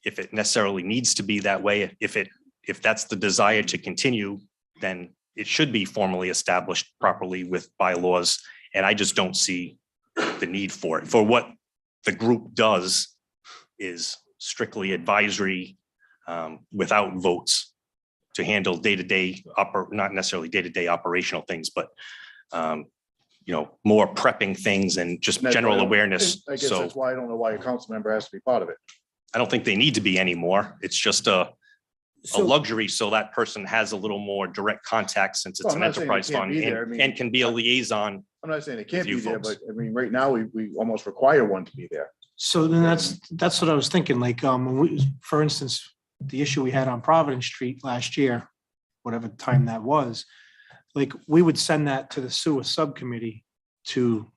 If it necessarily needs to be that way, if that's the desire to continue, then it should be formally established properly with bylaws. And I just don't see the need for it. For what the group does is strictly advisory without votes to handle day-to-day, not necessarily day-to-day operational things, but more prepping things and just That's general why I don't- awareness. I guess So that's why I don't know why a council member has to be part of it. I don't think they need to be anymore. It's just a So- luxury so that person has a little more direct contact since it's Well, an I'm not saying they enterprise can't fund be there. I and mean- can be a liaison. I'm not saying it can't With you be there, but folks. I mean, right now, we almost require one to be there. So then that's what I was thinking, like, when for instance, the issue we had on Providence Street last year, whatever time that was, like, we would send that to the sewer subcommittee to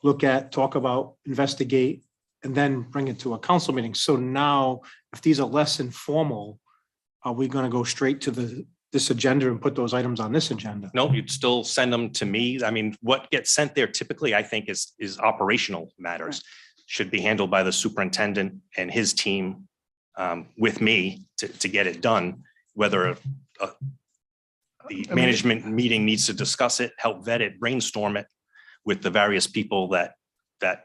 look at, talk about, investigate, and then bring it to a council meeting. So now, if these are less informal, are we gonna go straight to this agenda and put those items on this agenda? No, you'd still send them to me. I mean, what gets sent there typically, I think, is operational matters. Should be handled by the superintendent and his team with me to get it done, whether the management meeting needs to discuss it, help vet it, brainstorm it with the various people that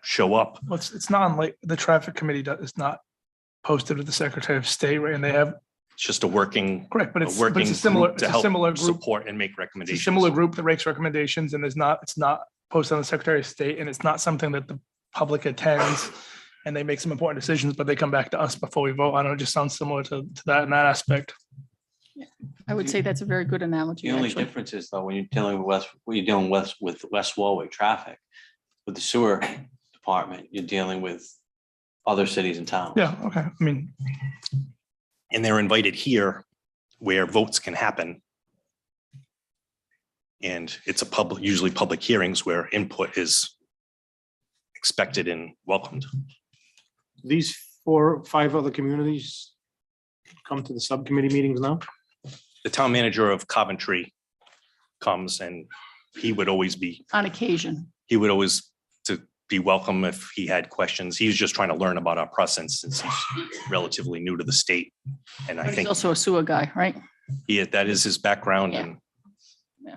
show up. Well, it's not like the traffic committee is not posted with the Secretary of State, right? And they have, It's just a working, correct, but a it's working a similar, group it's to a help similar group. support and make It's a recommendations. similar group that makes recommendations and it's not posted on the Secretary of State and it's not something that the public attends and they make some important decisions, but they come back to us before we vote. I don't know, it just sounds similar to that in that aspect. I would say that's a very good analogy, The only actually. difference is though, when you're dealing with West Warwick traffic, with the sewer department, you're dealing with other cities and towns. Yeah, okay. I mean, And they're invited here where votes can happen. And it's usually public hearings where input is expected and welcomed. These 4 or 5 other communities come to the subcommittee meetings now? The town manager of Coventry comes and he would always be On occasion. to be welcome if he had questions. He's just trying to learn about our process since he's relatively new to the state. And I But he's think also a sewer guy, right? that is his background Yeah. and Yeah.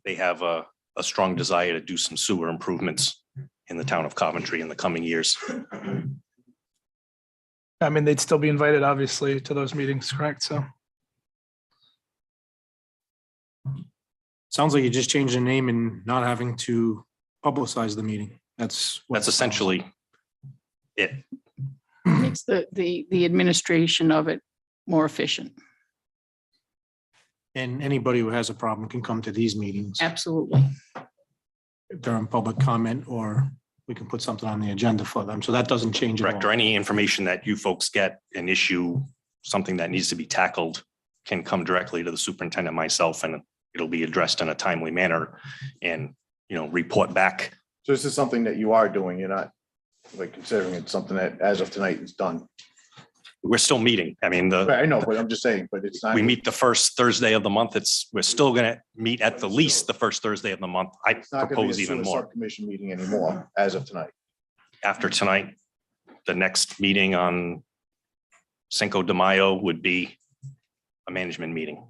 they have a strong desire to do some sewer improvements in the town of Coventry in the coming years. I mean, they'd still be invited, obviously, to those meetings, correct? So, Sounds like you just changed the name and not having to publicize the meeting. That's Essentially it. Makes the administration of it more efficient. And anybody who has a problem can come to these meetings Absolutely. during public comment, or we can put something on the agenda for them. So that doesn't change at Correct, all. or any information that you folks get, an issue, something that needs to be tackled can come directly to the superintendent, myself, and it'll be addressed in a timely manner and, report back. So this is something that you are doing. You're not like considering it something that as of tonight is done. We're still meeting. I mean, Right, I know, but I'm just saying, but it's not. we meet the first Thursday of the month. We're still gonna meet at the least the first Thursday of the month. I It's not gonna be a propose even sewer more. subcommission meeting anymore as of tonight. After tonight, the next meeting on Cinco de Mayo would be a management meeting.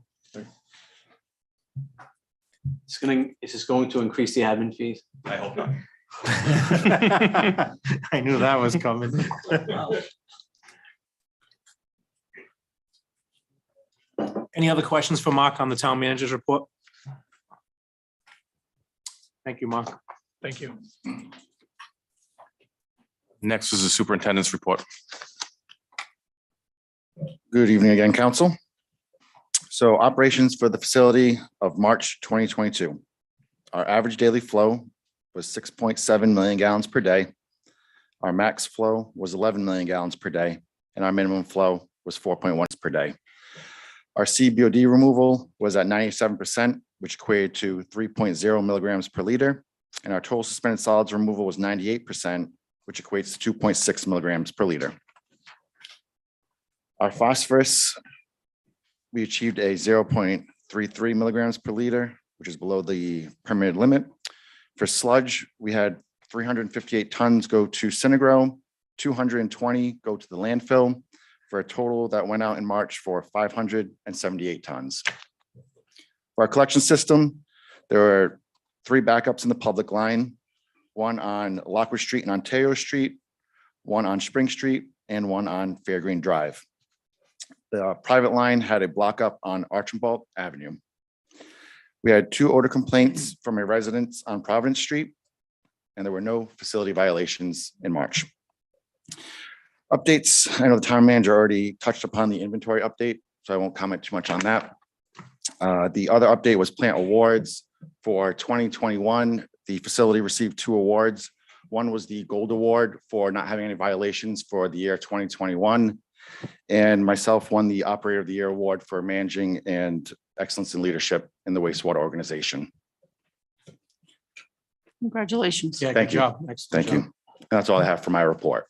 Is this going to increase the admin fees? I hope not. I knew that was coming. Any other questions for Mark on the town manager's report? Thank you, Mark. thank you. Next is the superintendent's report. Good evening again, council. So operations for the facility of March 2022. Our average daily flow was 6.7 million gallons per day. Our max flow was 11 million gallons per day, and our minimum flow was 4.1 per day. Our CBOD removal was at 97%, which equated to 3.0 milligrams per liter, and our total suspended solids removal was 98%, which equates to 2.6 milligrams per liter. Our phosphorus, we achieved a 0.33 milligrams per liter, which is below the permitted limit. For sludge, we had 358 tons go to Synagro, 220 go to the landfill, for a total that went out in March for 578 tons. For our collection system, there were 3 backups in the public line, one on Lockwood Street and Ontario Street, one on Spring Street, and one on Fairgreen Drive. The private line had a block up on Archibald Avenue. We had 2 odor complaints from a resident on Providence Street, and there were no facility violations in March. Updates, I know the town manager already touched upon the inventory update, so I won't comment too much on that. The other update was plant awards for 2021. The facility received 2 awards. One was the Gold Award for not having any violations for the year 2021. And myself won the Operator of the Year Award for managing and excellence in leadership in the wastewater organization. Congratulations. Yeah, good Thank you. job. Excellent Thank job. you. That's all I have for my report.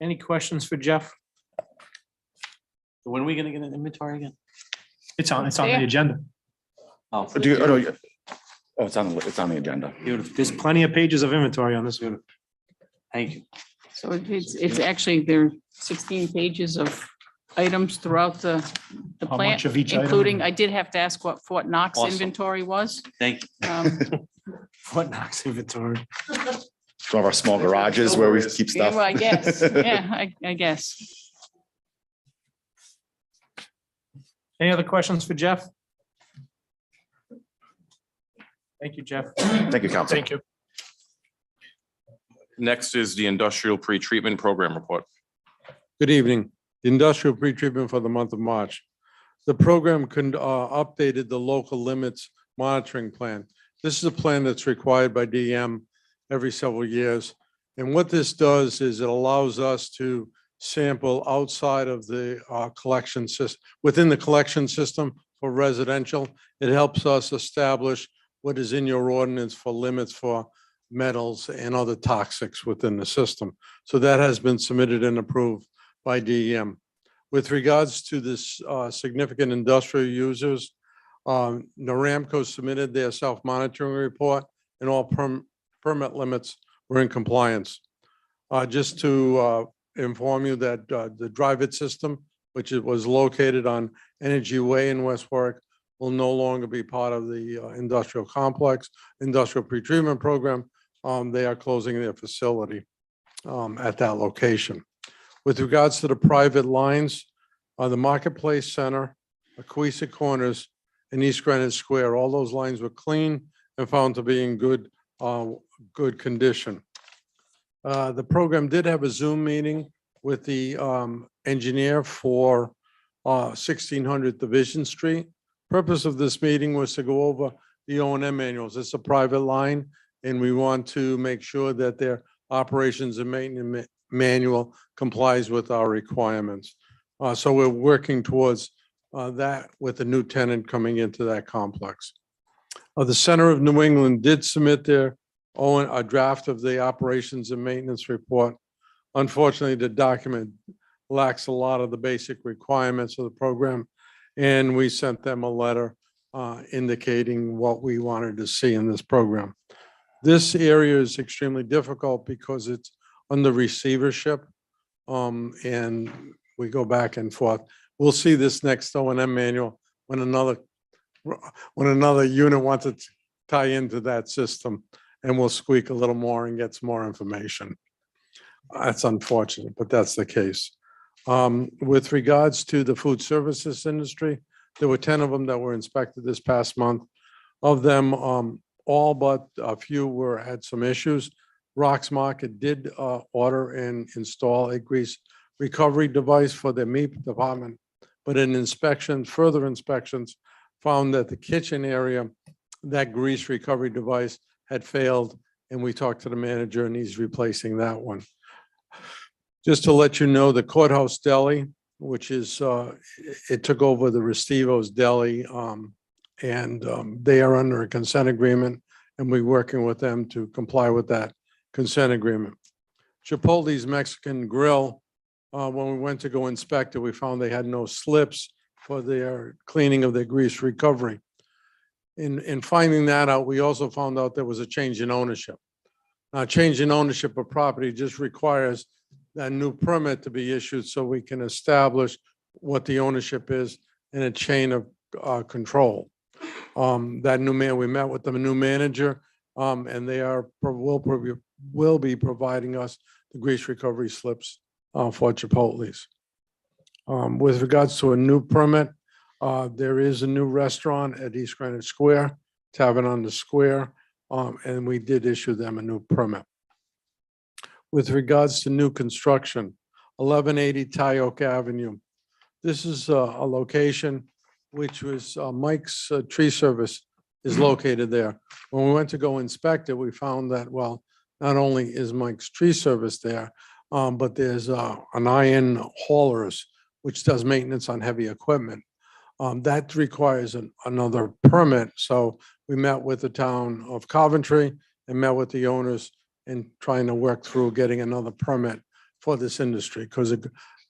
Any questions for Jeff? When are we gonna get an inventory again? It's on the There. agenda. Oh, Do you, oh, no, it's on the agenda. beautiful. There's plenty of pages of inventory on this one. Thank you. So it's actually, there are 16 pages of items throughout the How plant, much of each item? including, I did have to ask what Fort Knox Awesome. inventory was. Thank you. Fort Knox inventory. Some of our small garages where we keep Yeah, stuff. well, I guess, yeah, I guess. Any other questions for Jeff? Thank you, Jeff. Thank you, Council. Thank you. Next is the industrial pretreatment program report. Good evening. The Industrial pretreatment for the month of March. The program updated the local limits monitoring plan. This is a plan that's required by DEM every several years. And what this does is it allows us to sample outside of the collection system, within the collection system for residential. It helps us establish what is in your ordinance for limits for metals and other toxics within the system. So that has been submitted and approved by DEM. With regards to this significant industrial users, Naramco submitted their self-monitoring report and all permit limits were in compliance. Just to inform you that the drive-it system, which it was located on Energy Way in West Warwick, will no longer be part of the industrial complex, industrial pretreatment program. They are closing their facility at that location. With regards to the private lines, the Marketplace Center, Aquisa Corners, and East Greenwich Square, all those lines were clean and found to be in good condition. The program did have a Zoom meeting with the engineer for 1600 Division Street. Purpose of this meeting was to go over the O&M manuals. It's a private line, and we want to make sure that their operations and maintenance manual complies with our requirements. So we're working towards that with a new tenant coming into that complex. The Center of New England did submit their own a draft of the operations and maintenance report. Unfortunately, the document lacks a lot of the basic requirements of the program, and we sent them a letter indicating what we wanted to see in this program. This area is extremely difficult because it's under receivership, and we go back and forth. We'll see this next O&M manual when another unit wants to tie into that system, and we'll squeak a little more and get some more information. That's unfortunate, but that's the case. With regards to the food services industry, there were 10 of them that were inspected this past month. Of them, all but a few had some issues. Rox Market did order and install a grease recovery device for their meat department, but in further inspections, found that the kitchen area, that grease recovery device had failed, and we talked to the manager and he's replacing that one. Just to let you know, the Courthouse Deli, which is, it took over the Restivo's Deli, and they are under a consent agreement, and we're working with them to comply with that consent agreement. Chipotle's Mexican Grill, when we went to go inspect it, we found they had no slips for their cleaning of their grease recovery. In finding that out, we also found out there was a change in ownership. Now, change in ownership of property just requires that new permit to be issued so we can establish what the ownership is in a chain of control. That new man, we met with the new manager, and they will be providing us the grease recovery slips for Chipotle's. With regards to a new permit, There is a new restaurant at East Greenwich Square, Tavern on the Square, and we did issue them a new permit. With regards to new construction, 1180 Tyoke Avenue. This is a location which was Mike's Tree Service is located there. When we went to go inspect it, we found that, well, not only is Mike's Tree Service there, but there's an iron haulers, which does maintenance on heavy equipment. That requires another permit. So we met with the town of Coventry and met with the owners and trying to work through getting another permit for this industry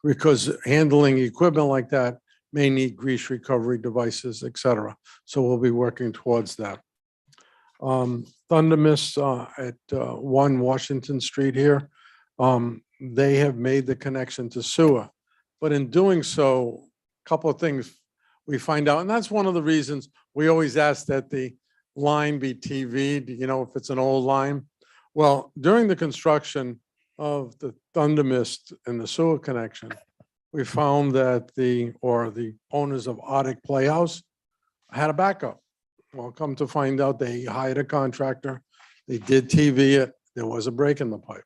because handling equipment like that may need grease recovery devices, et cetera. So we'll be working towards that. Thunder Mist at 1 Washington Street here, they have made the connection to sewer. But in doing so, a couple of things we find out, and that's one of the reasons we always ask that the line be TV'd, if it's an old line. Well, during the construction of the Thunder Mist and the sewer connection, we found that the owners of Arctic Playhouse had a backup. Well, come to find out, they hired a contractor. They did TV it. There was a break in the pipe.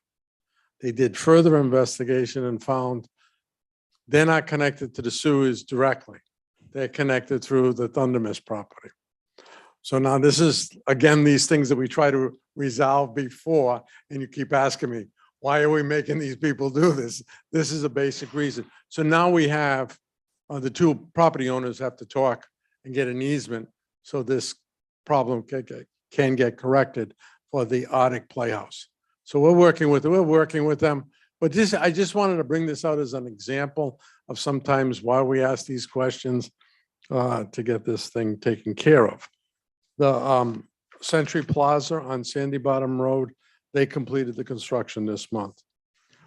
They did further investigation and found they're not connected to the sewers directly. They're connected through the Thunder Mist property. So now this is, again, these things that we try to resolve before, and you keep asking me, why are we making these people do this? This is a basic reason. So now we have, the two property owners have to talk and get an easement so this problem can get corrected for the Arctic Playhouse. So we're working with them. But I just wanted to bring this out as an example of sometimes why we ask these questions to get this thing taken care of. The Century Plaza on Sandy Bottom Road, they completed the construction this month.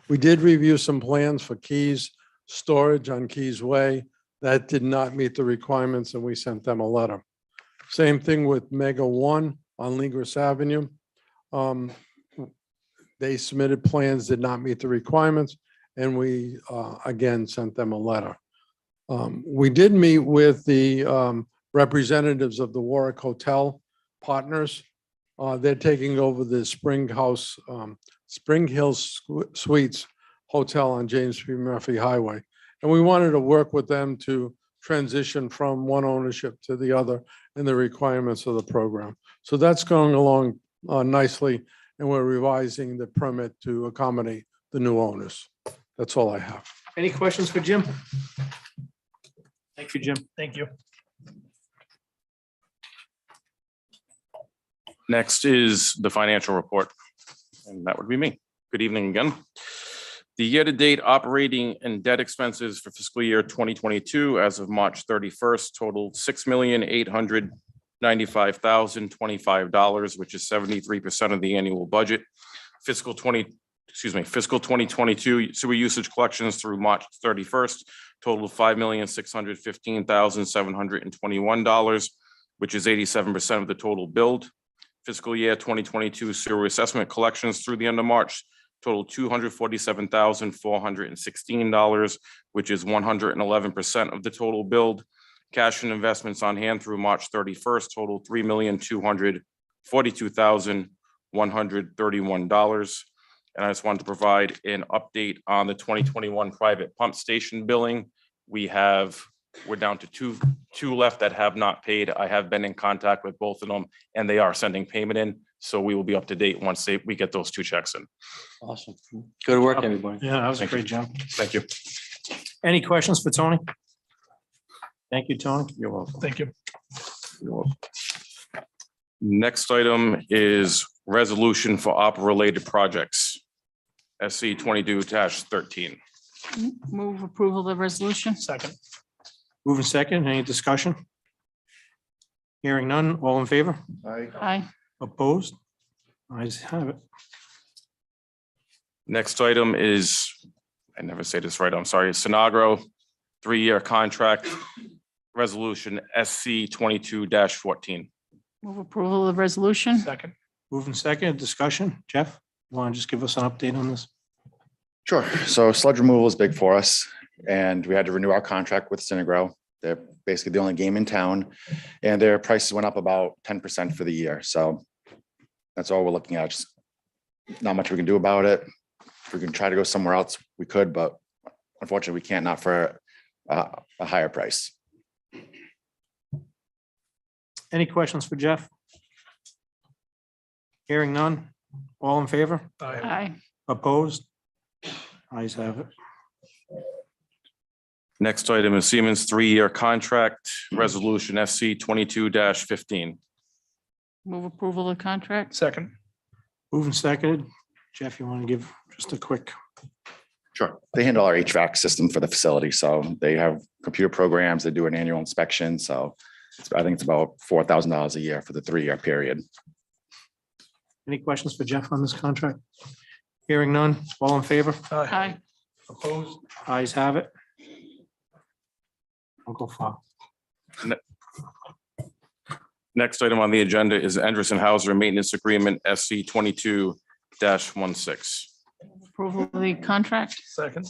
We did review some plans for Keys storage on Keys Way. That did not meet the requirements, and we sent them a letter. Same thing with Mega One on Legris Avenue. They submitted plans, did not meet the requirements, and we again sent them a letter. We did meet with the representatives of the Warwick Hotel partners. They're taking over the Spring Hill Suites Hotel on James P. Murphy Highway. And we wanted to work with them to transition from one ownership to the other and the requirements of the program. So that's going along nicely, and we're revising the permit to accommodate the new owners. That's all I have. Any questions for Jim? Thank you, Jim. Thank you. Next is the financial report, and that would be me. Good evening again. The year-to-date operating and debt expenses for fiscal year 2022 as of March 31st totaled $6,895,025, which is 73% of the annual budget. Fiscal 2022 sewer usage collections through March 31st totaled $5,615,721, which is 87% of the total billed. Fiscal year 2022 sewer assessment collections through the end of March totaled $247,416, which is 111% of the total billed. Cash and investments on hand through March 31st totaled $3,242,131. And I just wanted to provide an update on the 2021 private pump station billing. We're down to two left that have not paid. I have been in contact with both of them, and they are sending payment in. So we will be up to date once we get those two checks in. Awesome. Good work, everybody. Yeah, that was a Thank you. great job. Thank you. Any questions for Tony? Thank you, Tony. You're welcome. Thank you. You're welcome. Next item is resolution for opera-related projects. SC 22-13. Move approval of the resolution. Second. Moving second, any discussion? Hearing none, all in favor? Aye. Opposed? Ayes have it. Next item is, I never say this right, I'm sorry, Sinagro 3-year contract resolution SC 22-14. Move approval of the resolution. Second. Moving second, discussion. Jeff, you want to just give us an update on this? Sure. So sludge removal is big for us, and we had to renew our contract with Synagro. They're basically the only game in town, and their prices went up about 10% for the year. So that's all we're looking at. Just not much we can do about it. If we can try to go somewhere else, we could, but unfortunately, we can't, not for a higher price. Any questions for Jeff? Hearing none. All in favor? Aye. Opposed? Ayes have it. Next item is Siemens 3-year contract resolution SC 22-15. Move approval of contract? Second. Moving seconded. Jeff, you want to give just a quick, Sure. They handle our HVAC system for the facility. So they have computer programs. They do an annual inspection. So I think it's about $4,000 a year for the 3-year period. any questions for Jeff on this contract? Hearing none. All in favor? Aye. Opposed? Ayes have it. Uncle File. Next item on the agenda is Anderson Hauser Maintenance Agreement SC 22-16. Approval of the contract? Second.